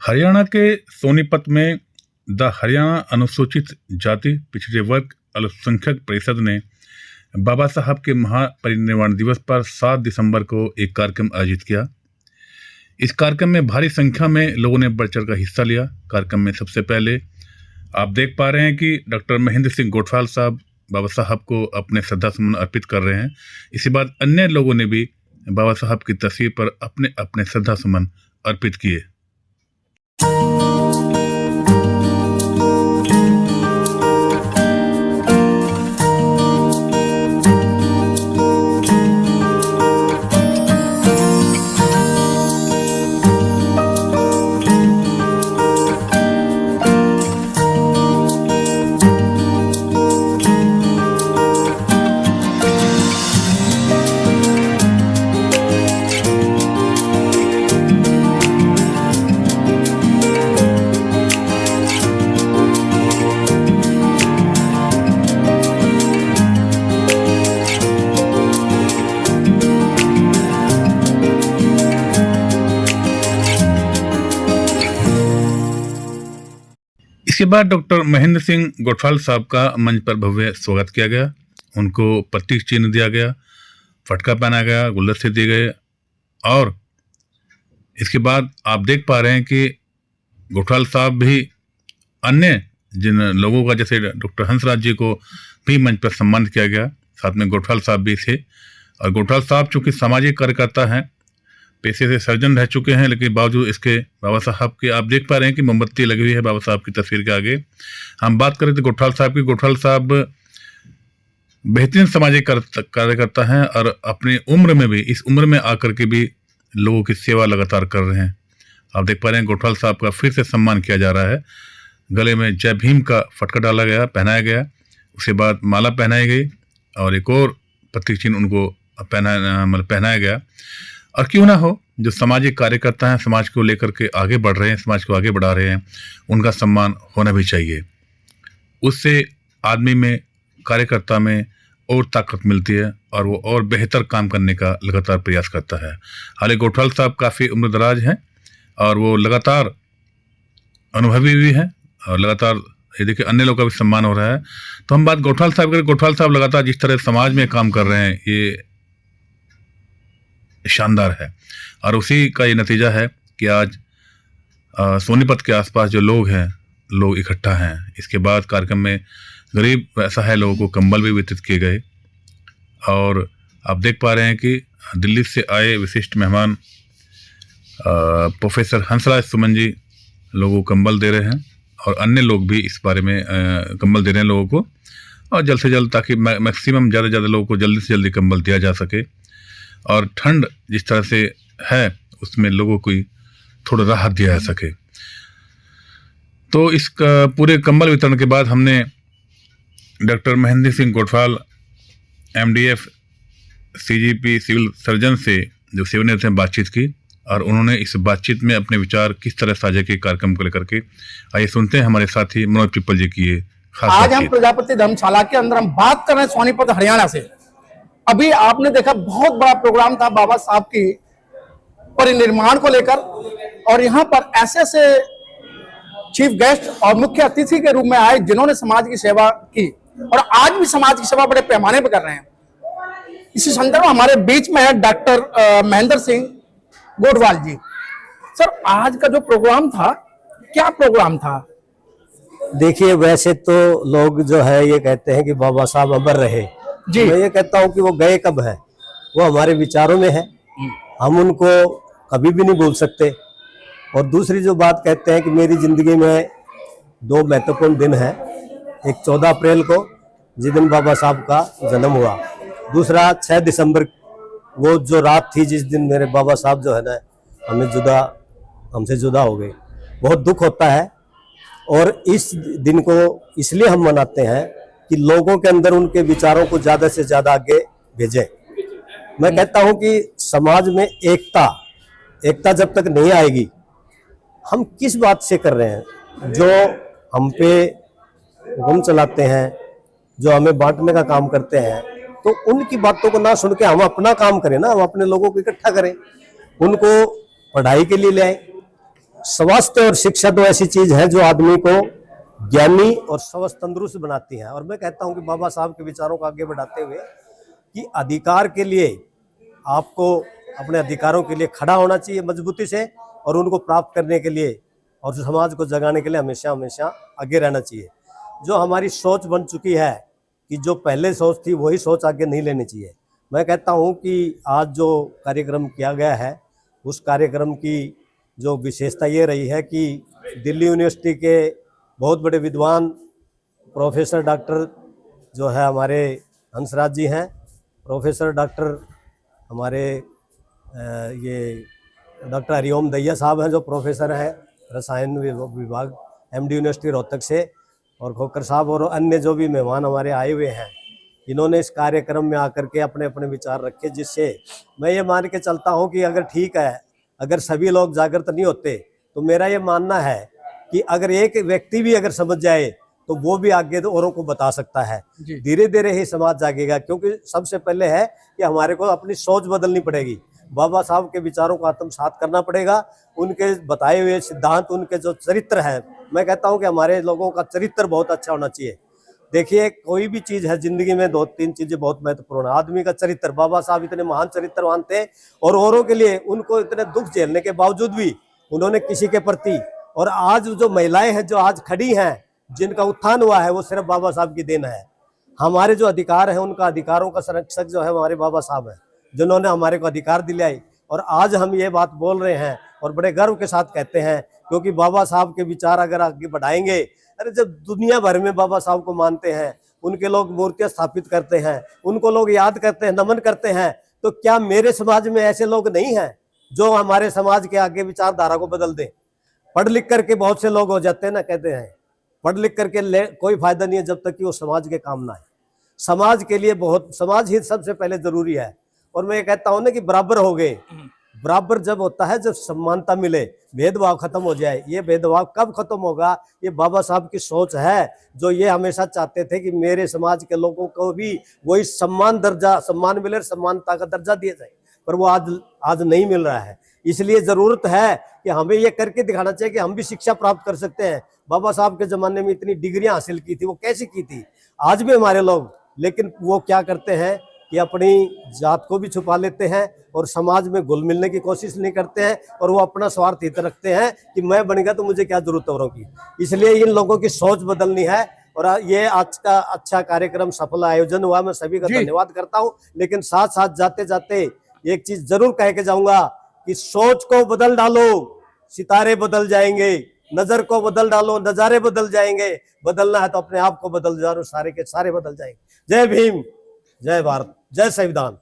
हरियाणा के सोनीपत में द हरियाणा अनुसूचित जाति पिछड़े वर्ग अल्पसंख्यक परिषद ने बाबा साहब के महापरिनिर्वाण दिवस पर 7 दिसंबर को एक कार्यक्रम आयोजित किया। इस कार्यक्रम में भारी संख्या में लोगों ने बढ़ चढ़ कर हिस्सा लिया। कार्यक्रम में सबसे पहले आप देख पा रहे हैं कि डॉक्टर महेंद्र सिंह गोठवाल साहब बाबा साहब को अपने श्रद्धा सुमन अर्पित कर रहे हैं। इसके बाद अन्य लोगों ने भी बाबा साहब की तस्वीर पर अपने अपने श्रद्धा सुमन अर्पित किए। इसके बाद डॉक्टर महेंद्र सिंह गोठवाल साहब का मंच पर भव्य स्वागत किया गया। उनको प्रतीक चिन्ह दिया गया, फटका पहना गया, गुलदस्ते दिए गए और इसके बाद आप देख पा रहे हैं कि गोठवाल साहब भी अन्य जिन लोगों का, जैसे डॉक्टर हंसराज जी को भी मंच पर सम्मानित किया गया। साथ में गोठवाल साहब भी थे और गोठवाल साहब चूँकि सामाजिक कार्यकर्ता हैं, पेशे से सर्जन रह चुके हैं, लेकिन बावजूद इसके बाबा साहब के आप देख पा रहे हैं कि मोमबत्ती लगी हुई है बाबा साहब की तस्वीर के आगे। हम बात करें तो गोठवाल साहब की, गोठवाल साहब बेहतरीन सामाजिक कार्यकर्ता हैं और अपनी उम्र में भी, इस उम्र में आकर के भी लोगों की सेवा लगातार कर रहे हैं। आप देख पा रहे हैं गोठवाल साहब का फिर से सम्मान किया जा रहा है। गले में जय भीम का फटका डाला गया, पहनाया गया, उसके बाद माला पहनाई गई और एक और प्रतीक चिन्ह उनको पहनाया गया। और क्यों ना हो, जो सामाजिक कार्यकर्ता हैं, समाज को लेकर के आगे बढ़ रहे हैं, समाज को आगे बढ़ा रहे हैं, उनका सम्मान होना भी चाहिए। उससे आदमी में, कार्यकर्ता में और ताकत मिलती है और वो और बेहतर काम करने का लगातार प्रयास करता है। हालांकि गोठवाल साहब काफ़ी उम्रदराज हैं और वो लगातार अनुभवी भी हैं और लगातार ये देखिए अन्य लोगों का भी सम्मान हो रहा है। तो हम बात गोठवाल साहब करें, गोठवाल साहब लगातार जिस तरह समाज में काम कर रहे हैं, ये शानदार है और उसी का ये नतीजा है कि आज सोनीपत के आसपास जो लोग हैं, लोग इकट्ठा हैं। इसके बाद कार्यक्रम में गरीब ऐसा है लोगों को कंबल भी वितरित किए गए और आप देख पा रहे हैं कि दिल्ली से आए विशिष्ट मेहमान प्रोफेसर हंसराज सुमन जी लोगों को कंबल दे रहे हैं और अन्य लोग भी इस बारे में कंबल दे रहे हैं लोगों को, और जल्द से जल्द, ताकि मैक्सिमम ज़्यादा से ज़्यादा लोगों को जल्दी से जल्दी कंबल दिया जा सके और ठंड जिस तरह से है उसमें लोगों को थोड़ा राहत दिया जा सके। तो इस पूरे कंबल वितरण के बाद हमने doctor Mahendra Singh Gothwal MDF CGP civil surgeon से, जो सेवानिवृत्त हैं, बातचीत की और उन्होंने इस बातचीत में अपने विचार किस तरह साझा किए कार्यक्रम को लेकर के। आइए सुनते हैं हमारे साथी मनोज पिप्पल जी की ये खास आज हम प्रजापति धर्मशाला के अंदर हम बात कर रहे हैं सोनीपत हरियाणा से। अभी आपने देखा बहुत बड़ा प्रोग्राम था बाबा साहब की परिनिर्वाण को लेकर और यहाँ पर ऐसे चीफ गेस्ट और मुख्य अतिथि के रूप में आए जिन्होंने समाज की सेवा की और आज भी समाज की सेवा बड़े पैमाने पर कर रहे हैं। इसी संदर्भ में हमारे बीच में है डॉक्टर महेंद्र सिंह गोठवाल जी। सर, आज का जो प्रोग्राम था, क्या प्रोग्राम था? देखिए, वैसे तो लोग जो है ये कहते हैं कि बाबा साहब अमर रहे जी। मैं ये कहता हूँ कि वो गए कब है, वो हमारे विचारों में है, हम उनको कभी भी नहीं भूल सकते। और दूसरी जो बात कहते हैं कि मेरी जिंदगी में 2 महत्वपूर्ण दिन हैं, एक 14 अप्रैल को जिस दिन बाबा साहब का जन्म हुआ, दूसरा 6 दिसंबर वो जो रात थी जिस दिन मेरे बाबा साहब जो है ना हमसे जुदा हो गए। बहुत दुख होता है और इस दिन को इसलिए हम मनाते हैं कि लोगों के अंदर उनके विचारों को ज़्यादा से ज़्यादा आगे भेजें। मैं कहता हूं कि समाज में एकता जब तक नहीं आएगी, हम किस बात से कर रहे हैं? जो हम पे हुक्म चलाते हैं, जो हमें बांटने का काम करते हैं, तो उनकी बातों को ना सुन के हम अपना काम करें ना, हम अपने लोगों को इकट्ठा करें, उनको पढ़ाई के लिए ले आए, स्वास्थ्य और शिक्षा तो ऐसी चीज है जो आदमी को ज्ञानी और स्वस्थ तंदुरुस्त बनाती है। और मैं कहता हूं कि बाबा साहब के विचारों को आगे बढ़ाते हुए कि अधिकार के लिए आपको अपने अधिकारों के लिए खड़ा होना चाहिए मजबूती से, और उनको प्राप्त करने के लिए और समाज को जगाने के लिए हमेशा हमेशा आगे रहना चाहिए। जो हमारी सोच बन चुकी है कि जो पहले सोच थी वही सोच आगे नहीं लेनी चाहिए। मैं कहता हूं कि आज जो कार्यक्रम किया गया है उस कार्यक्रम की जो विशेषता ये रही है कि दिल्ली यूनिवर्सिटी के बहुत बड़े विद्वान प्रोफेसर डॉक्टर जो है हमारे हंसराज जी हैं, प्रोफेसर डॉक्टर हमारे ये डॉक्टर हरिओम दहिया साहब हैं जो प्रोफेसर हैं रसायन विभाग एमडी यूनिवर्सिटी रोहतक से, और खोकर साहब और अन्य जो भी मेहमान हमारे आए हुए हैं, इन्होंने इस कार्यक्रम में आकर के अपने अपने विचार रखे, जिससे मैं ये मान के चलता हूँ कि अगर ठीक है, अगर सभी लोग जागृत नहीं होते तो मेरा ये मानना है कि अगर एक व्यक्ति भी अगर समझ जाए तो वो भी आगे तो औरों को बता सकता है। धीरे धीरे ही समाज जागेगा, क्योंकि सबसे पहले है कि हमारे को अपनी सोच बदलनी पड़ेगी, बाबा साहब के विचारों को आत्मसात करना पड़ेगा, उनके बताए हुए सिद्धांत, उनके जो चरित्र है, मैं कहता हूं कि हमारे लोगों का चरित्र बहुत अच्छा होना चाहिए। देखिए कोई भी चीज है जिंदगी में, दो तीन चीजें बहुत महत्वपूर्ण है। आदमी का चरित्र, बाबा साहब इतने महान चरित्रवान थे और औरों के लिए उनको इतने दुख झेलने के बावजूद भी उन्होंने किसी के प्रति, और आज जो महिलाएं हैं जो आज खड़ी हैं, जिनका उत्थान हुआ है, वो सिर्फ बाबा साहब की देन है। हमारे जो अधिकार है उनका अधिकारों का संरक्षक जो है हमारे बाबा साहब है, जिन्होंने हमारे को अधिकार दिलाए, और आज हम ये बात बोल रहे हैं और बड़े गर्व के साथ कहते हैं, क्योंकि बाबा साहब के विचार अगर आगे बढ़ाएंगे, अरे जब दुनिया भर में बाबा साहब को मानते हैं, उनके लोग मूर्तियां स्थापित करते हैं, उनको लोग याद करते हैं, नमन करते हैं, तो क्या मेरे समाज में ऐसे लोग नहीं हैं जो हमारे समाज के आगे विचारधारा को बदल दें? पढ़ लिख करके बहुत से लोग हो जाते हैं ना, कहते हैं पढ़ लिख करके कोई फायदा नहीं है जब तक कि वो समाज के काम ना है। समाज के लिए बहुत, समाज हित सबसे पहले जरूरी है। और मैं ये कहता हूं ना कि बराबर हो गए, बराबर जब होता है, जब समानता मिले, भेदभाव खत्म हो जाए। ये भेदभाव कब खत्म होगा? ये बाबा साहब की सोच है, जो ये हमेशा चाहते थे कि मेरे समाज के लोगों को भी वही सम्मान मिले, समानता का दर्जा दिया जाए, पर वो आज नहीं मिल रहा है। इसलिए जरूरत है कि हमें ये करके दिखाना चाहिए कि हम भी शिक्षा प्राप्त कर सकते हैं। बाबा साहब के जमाने में इतनी डिग्रियां हासिल की थी, वो कैसे की थी? आज भी हमारे लोग, लेकिन वो क्या करते हैं कि अपनी जात को भी छुपा लेते हैं और समाज में घुल मिलने की कोशिश नहीं करते हैं, और वो अपना स्वार्थ हित रखते हैं कि मैं बन गया तो मुझे क्या जरूरत है औरों की। इसलिए इन लोगों की सोच बदलनी है। और ये आज का अच्छा कार्यक्रम सफल आयोजन हुआ, मैं सभी का धन्यवाद करता हूँ। लेकिन साथ साथ जाते जाते एक चीज जरूर कह के जाऊंगा कि सोच को बदल डालो, सितारे बदल जाएंगे। नजर को बदल डालो, नजारे बदल जाएंगे। बदलना है तो अपने आप को बदल जाओ, सारे के सारे बदल जाएंगे। जय भीम, जय भारत, जय संविधान।